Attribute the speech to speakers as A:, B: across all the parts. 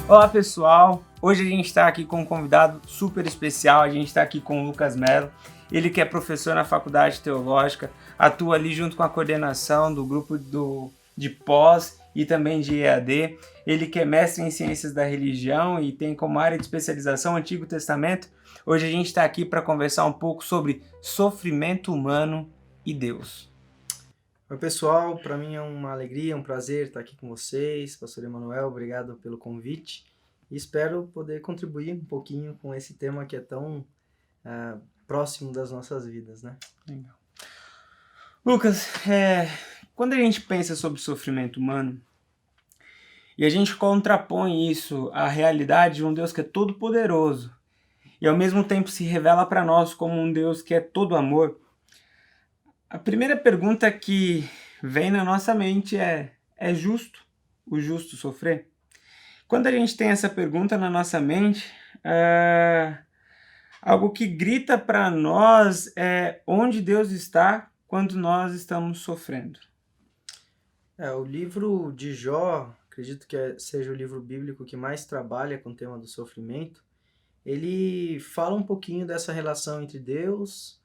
A: Olá pessoal, hoje a gente está aqui com um convidado super especial, a gente está aqui com o Lucas Mello, ele que é professor na Faculdade Teológica, atua ali junto com a coordenação do grupo de pós e também de EAD, ele que é mestre em Ciências da Religião e tem como área de especialização o Antigo Testamento. Hoje a gente está aqui para conversar um pouco sobre sofrimento humano e Deus.
B: Oi pessoal, para mim é uma alegria, um prazer estar aqui com vocês, Pastor Emanuel, obrigado pelo convite e espero poder contribuir um pouquinho com esse tema que é tão próximo das nossas vidas, né?
A: Legal. Lucas, quando a gente pensa sobre sofrimento humano e a gente contrapõe isso à realidade de um Deus que é todo poderoso e ao mesmo tempo se revela para nós como um Deus que é todo amor, a primeira pergunta que vem na nossa mente é justo o justo sofrer? Quando a gente tem essa pergunta na nossa mente, algo que grita para nós é onde Deus está quando nós estamos sofrendo.
B: O livro de Jó, acredito que seja o livro bíblico que mais trabalha com o tema do sofrimento. Ele fala um pouquinho dessa relação entre Deus,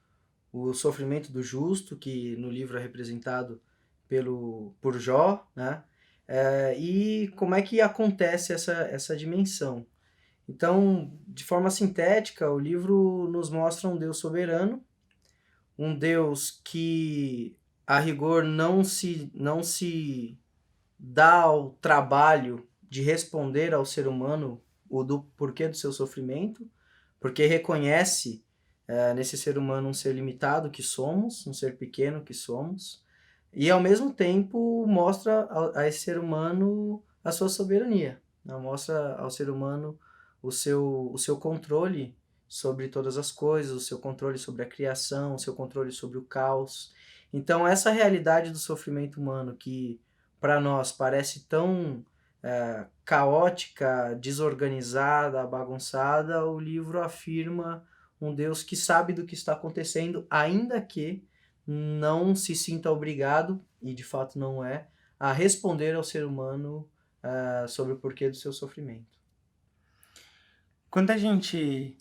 B: o sofrimento do justo, que no livro é representado por Jó, né? E como é que acontece essa dimensão. Então, de forma sintética, o livro nos mostra um Deus soberano, um Deus que, a rigor, não se dá ao trabalho de responder ao ser humano o do porquê do seu sofrimento, porque reconhece nesse ser humano um ser limitado que somos, um ser pequeno que somos, e ao mesmo tempo mostra a esse ser humano a sua soberania, né? Mostra ao ser humano o seu controle sobre todas as coisas, o seu controle sobre a criação, o seu controle sobre o caos. Então essa realidade do sofrimento humano que para nós parece tão caótica, desorganizada, bagunçada, o livro afirma um Deus que sabe do que está acontecendo, ainda que não se sinta obrigado, e de fato não é, a responder ao ser humano sobre o porquê do seu sofrimento.
A: Quando a gente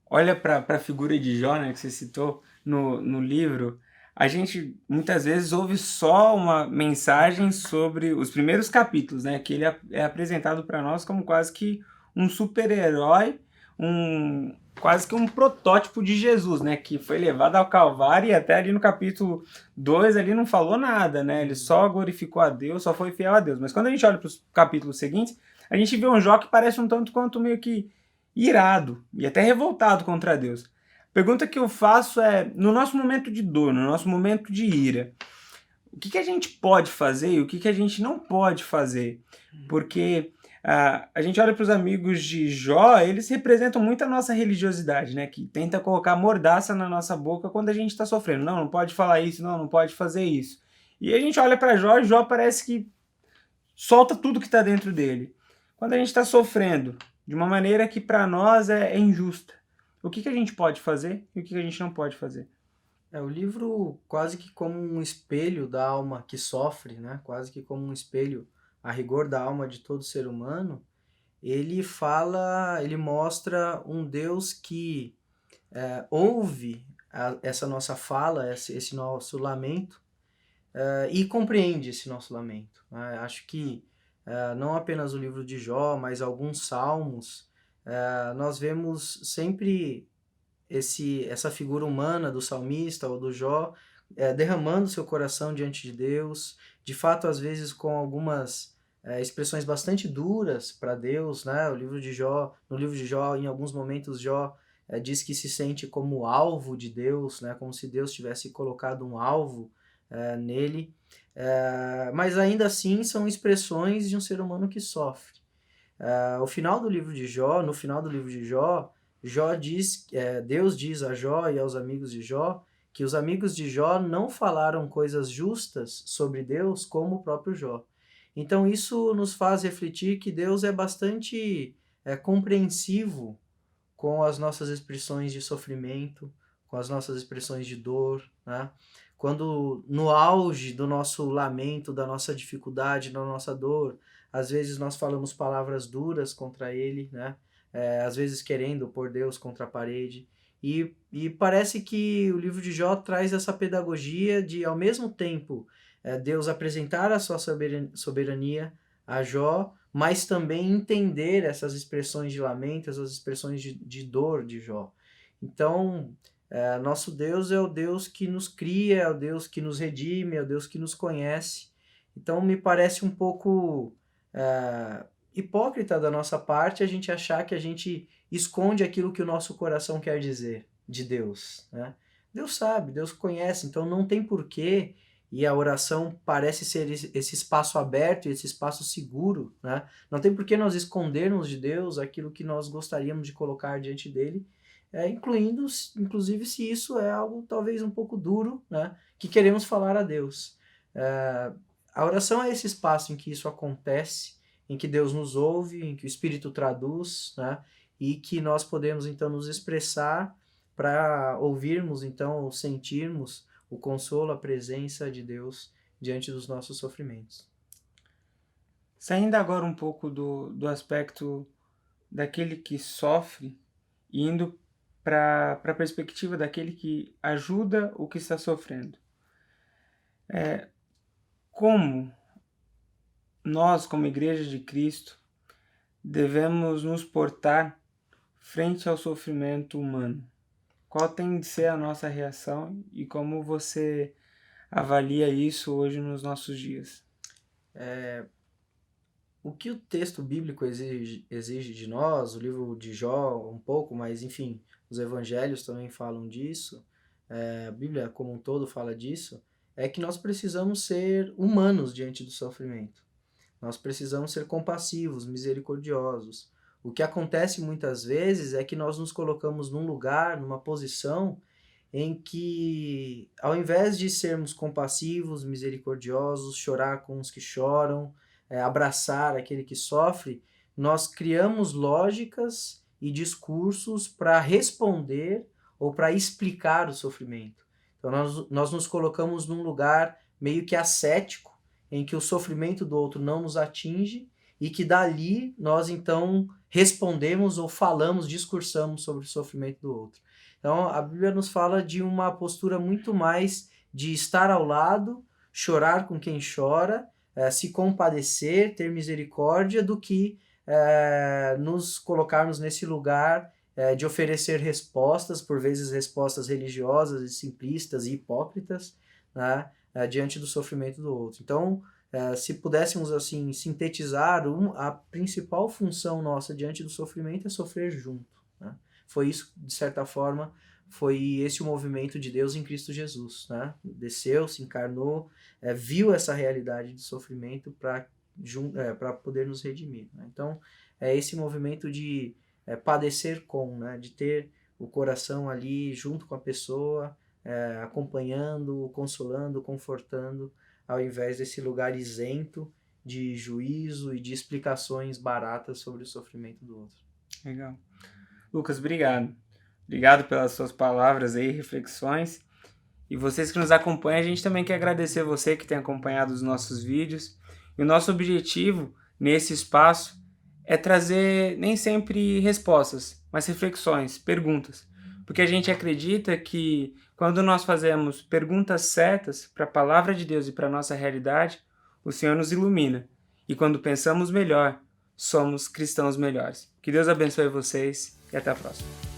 A: olha para a figura de Jó, né, que você citou no livro, a gente muitas vezes ouve só uma mensagem sobre os primeiros capítulos, né, que ele é apresentado para nós como quase que um super-herói, quase que um protótipo de Jesus, né, que foi levado ao Calvário e até ali no capítulo 2 ali não falou nada, né, ele só glorificou a Deus, só foi fiel a Deus. Mas quando a gente olha para os capítulos seguintes, a gente vê um Jó que parece um tanto quanto meio que irado e até revoltado contra Deus. A pergunta que eu faço é, no nosso momento de dor, no nosso momento de ira, o que a gente pode fazer e o que a gente não pode fazer? Porque a gente olha para os amigos de Jó, eles representam muito a nossa religiosidade, né? Que tenta colocar mordaça na nossa boca quando a gente está sofrendo. Não pode falar isso, não pode fazer isso. E a gente olha para Jó e Jó parece que solta tudo que está dentro dele. Quando a gente está sofrendo de uma maneira que para nós é injusta, o que a gente pode fazer e o que a gente não pode fazer?
B: O livro quase que como um espelho da alma que sofre, né? Quase que como um espelho a rigor da alma de todo ser humano. Ele mostra um Deus que ouve essa nossa fala, esse nosso lamento, e compreende esse nosso lamento, né? Acho que não apenas o livro de Jó, mas alguns salmos, nós vemos sempre essa figura humana do salmista ou do Jó derramando seu coração diante de Deus, de fato às vezes com algumas expressões bastante duras para Deus, né? No livro de Jó, em alguns momentos Jó diz que se sente como alvo de Deus, né? Como se Deus tivesse colocado um alvo nele, mas ainda assim são expressões de um ser humano que sofre. No final do livro de Jó, Deus diz a Jó e aos amigos de Jó que os amigos de Jó não falaram coisas justas sobre Deus como o próprio Jó. Então isso nos faz refletir que Deus é bastante compreensivo com as nossas expressões de sofrimento, com as nossas expressões de dor, né? Quando no auge do nosso lamento, da nossa dificuldade, da nossa dor, às vezes nós falamos palavras duras contra ele, né? Às vezes querendo pôr Deus contra a parede. E parece que o livro de Jó traz essa pedagogia de, ao mesmo tempo, Deus apresentar a sua soberania a Jó, mas também entender essas expressões de lamento, essas expressões de dor de Jó. Então, nosso Deus é o Deus que nos cria, é o Deus que nos redime, é o Deus que nos conhece. Então, me parece um pouco hipócrita da nossa parte a gente achar que a gente esconde aquilo que o nosso coração quer dizer de Deus, né? Deus sabe, Deus conhece, então não tem porquê, e a oração parece ser esse espaço aberto e esse espaço seguro, né? Não tem porquê nós escondermos de Deus aquilo que nós gostaríamos de colocar diante dele, inclusive se isso é algo talvez um pouco duro, né? Que queremos falar a Deus. A oração é esse espaço em que isso acontece, em que Deus nos ouve, em que o Espírito traduz, né? E que nós podemos então nos expressar para ouvirmos, então, sentirmos o consolo, a presença de Deus diante dos nossos sofrimentos.
A: Saindo agora um pouco do aspecto daquele que sofre e indo para a perspectiva daquele que ajuda o que está sofrendo. Como nós, como Igreja de Cristo, devemos nos portar frente ao sofrimento humano? Qual tem de ser a nossa reação e como você avalia isso hoje nos nossos dias?
B: O que o texto bíblico exige de nós, o livro de Jó um pouco, mas enfim, os evangelhos também falam disso, a Bíblia como um todo fala disso, é que nós precisamos ser humanos diante do sofrimento. Nós precisamos ser compassivos, misericordiosos. O que acontece muitas vezes é que nós nos colocamos num lugar, numa posição, em que, ao invés de sermos compassivos, misericordiosos, chorar com os que choram, abraçar aquele que sofre, nós criamos lógicas e discursos para responder ou para explicar o sofrimento. Então, nós nos colocamos num lugar meio que ascético, em que o sofrimento do outro não nos atinge e que dali nós então respondemos ou falamos, discursamos sobre o sofrimento do outro. Então a Bíblia nos fala de uma postura muito mais de estar ao lado, chorar com quem chora, se compadecer, ter misericórdia, do que nos colocarmos nesse lugar de oferecer respostas, por vezes respostas religiosas e simplistas e hipócritas, né? Diante do sofrimento do outro. Então, se pudéssemos assim sintetizar, a principal função nossa diante do sofrimento é sofrer junto, né? Foi isso, de certa forma, foi esse o movimento de Deus em Cristo Jesus, né? Desceu, se encarnou, viu essa realidade de sofrimento para poder nos redimir, né? Então, é esse movimento de padecer com, né? De ter o coração ali junto com a pessoa, acompanhando, consolando, confortando, ao invés desse lugar isento de juízo e de explicações baratas sobre o sofrimento do outro.
A: Legal. Lucas, obrigado. Obrigado pelas suas palavras aí, reflexões. E vocês que nos acompanham, a gente também quer agradecer você que tem acompanhado os nossos vídeos. E o nosso objetivo nesse espaço é trazer nem sempre respostas, mas reflexões, perguntas. Porque a gente acredita que quando nós fazemos perguntas certas para a palavra de Deus e para a nossa realidade, o Senhor nos ilumina. E quando pensamos melhor, somos cristãos melhores. Que Deus abençoe vocês e até a próxima.